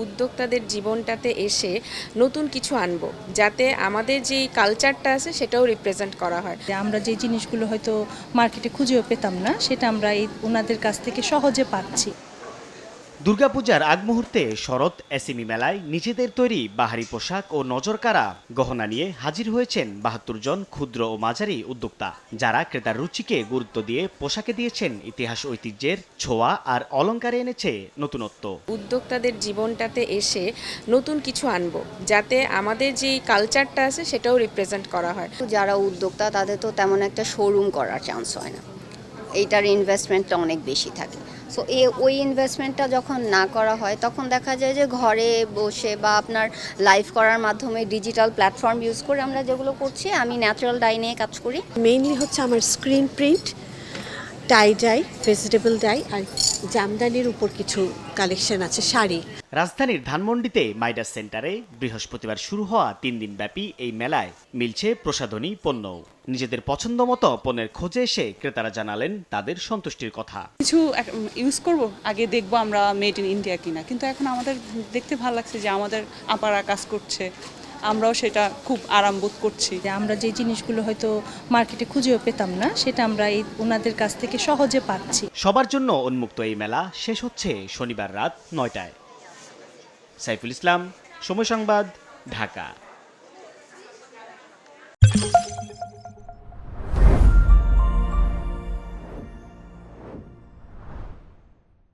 উদ্যোক্তাদের জীবনটাতে এসে নতুন কিছু আনবো, যাতে আমাদের যেই কালচারটা আছে সেটাও রিপ্রেজেন্ট করা হয়। আমরা যে জিনিসগুলো হয়তো মার্কেটে খুঁজেও পেতাম না, সেটা আমরা ওনাদের কাছ থেকে সহজে পাচ্ছি। দুর্গাপূজার আগ মুহূর্তে শরৎ এসএমই মেলায় নিজেদের তৈরি বাহারি পোশাক ও নজরকাড়া গহনা নিয়ে হাজির হয়েছেন ৭২ জন ক্ষুদ্র ও মাঝারি উদ্যোক্তা, যারা ক্রেতার রুচিকে গুরুত্ব দিয়ে পোশাকে দিয়েছেন ইতিহাস ঐতিহ্যের ছোঁয়া আর অলংকারে এনেছে নতুনত্ব। উদ্যোক্তাদের জীবনটাতে এসে নতুন কিছু আনবো, যাতে আমাদের যেই কালচারটা আছে সেটাও রিপ্রেজেন্ট করা হয়। যারা উদ্যোক্তা তাদের তো তেমন একটা শোরুম করার চান্স হয় না, এইটার ইনভেস্টমেন্টটা অনেক বেশি থাকে। সো ওই ইনভেস্টমেন্টটা যখন না করা হয় তখন দেখা যায় যে ঘরে বসে বা আপনার লাইভ করার মাধ্যমে ডিজিটাল প্ল্যাটফর্ম ইউজ করে আমরা যেগুলো করছি, আমি ন্যাচারাল ডাই নিয়ে কাজ করি। মেইনলি হচ্ছে আমার স্ক্রিন প্রিন্ট, টাই ডাই, ভেজিটেবল ডাই আর জামদানির উপর কিছু কালেকশন আছে, শাড়ি। রাজধানীর ধানমন্ডিতে মাইডাস সেন্টারে বৃহস্পতিবার শুরু হওয়া ৩ দিন ব্যাপী এই মেলায় মিলছে প্রসাধনী পণ্য। নিজেদের পছন্দ মতো পণ্যের খোঁজে এসে ক্রেতারা জানালেন তাদের সন্তুষ্টির কথা। কিছু ইউজ করব, আগে দেখবো আমরা মেড ইন ইন্ডিয়া কিনা, কিন্তু এখন আমাদের দেখতে ভালো লাগছে যে আমাদের আপারা কাজ করছে, আমরাও সেটা খুব আরাম বোধ করছি। আমরা যে জিনিসগুলো হয়তো মার্কেটে খুঁজেও পেতাম না, সেটা আমরা ওনাদের কাছ থেকে সহজে পাচ্ছি। সবার জন্য উন্মুক্ত এই মেলা শেষ হচ্ছে শনিবার রাত ৯টায়। সাইফুল ইসলাম, সময় সংবাদ, ঢাকা।